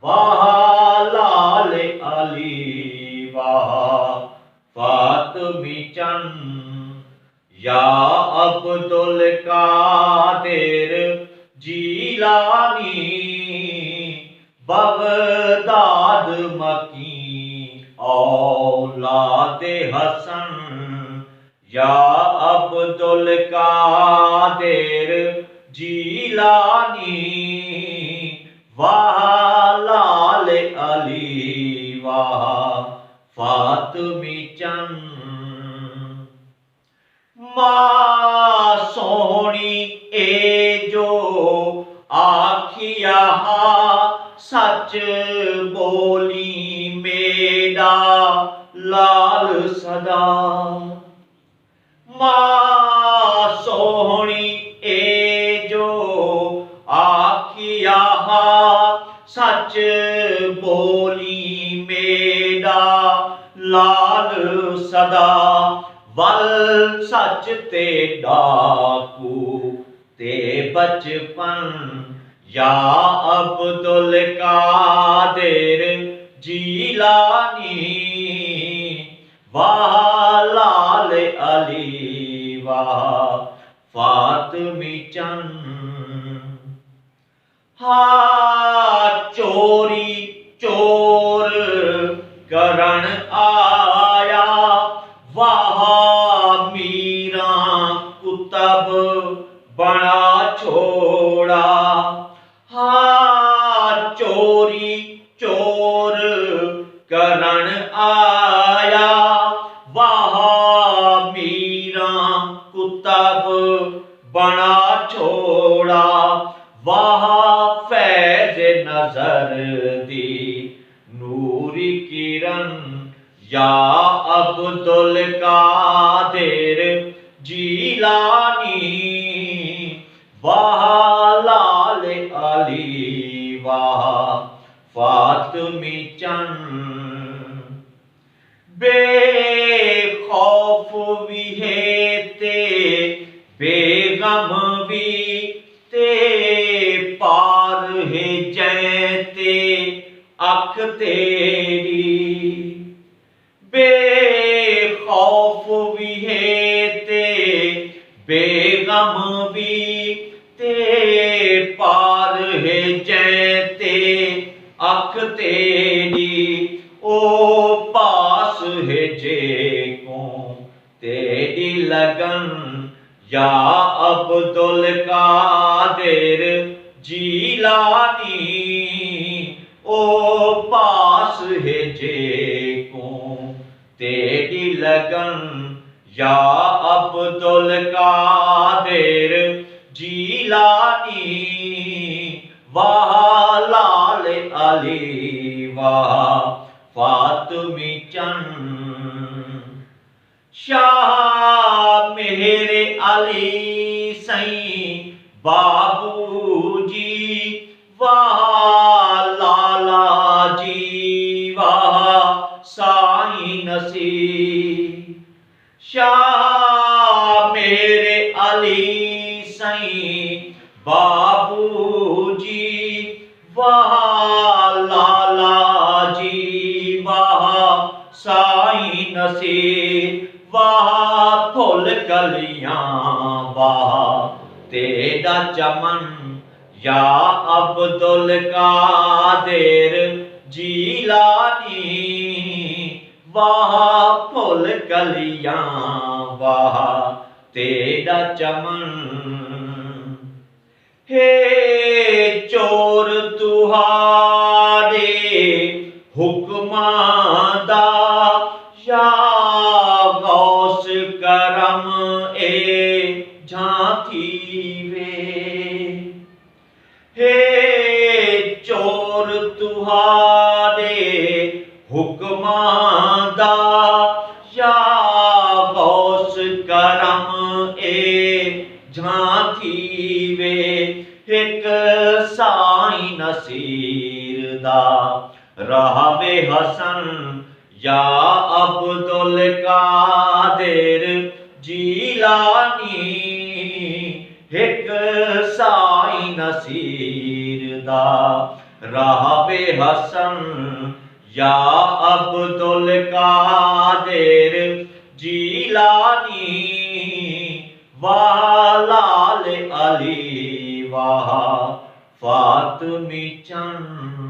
वाह लाल अली वाह फातिमी चंद, या अब्दुल कादिर जीलानी, बगदाद मकी औलाद हसन, या अब्दुल कादिर जीलानी, वाह लाल अली वाह फातिमी चंद। मां सोहनी ए जो आखिया सच बोली मेरा लाल सदा, मां सोहनी ए जो आखिया सच बोली मेरा लाल सदा, वल सच ते डाकू ते बचपन, या अब्दुल कादिर जीलानी, वाह लाल अली वाह फातिमी चंद। चोरी चोर करण आया वाह मीरा कुतब बड़ा छोड़ा, चोरी चोर करण आया वाह मीरा कुतब बड़ा छोड़ा, वाह फैज नजर दी नूरी किरण, या अब्दुल कादिर जीलानी, वाह लाल अली वाह फातिमी चंद। बेखौफ भी है ते बेगम भी ते पार है जैते अख तेरी, बेखौफ भी है ते बेगम भी ते पार है जैते अख तेरी, ओ पास है जे को तेरी लगन, या अब्दुल कादिर जीलानी, ओ पास है जे को तेरी लगन, या अब्दुल कादिर जीलानी, वाह लाल अली वाह फातिमी चंद। शाह मेरे अली सईं बाबूजी वाह लाला जी वाह साईं नसीर, शाह मेरे अली सईं बाबूजी वाह लाला जी वाह साईं नसीर, वाह फुल कलियां वाह तेरा चमन, या अब्दुल कादिर जीलानी, वाह फुल कलियां वाह तेरा चमन। हे चोर तुहारे हुक्मां दा, या गौस करम ए झांकी वे, हे चोर तुहारे हुक्मां दा, या गौस करम ए झांकी वे, एक साईं नसीर दा रहवे हसन, या अब्दुल कादिर जीलानी, एक साईं नसीर दा राहबे हसन या अब्दुल कादिर जीलानी वालाल अली वाह फातमी चंद।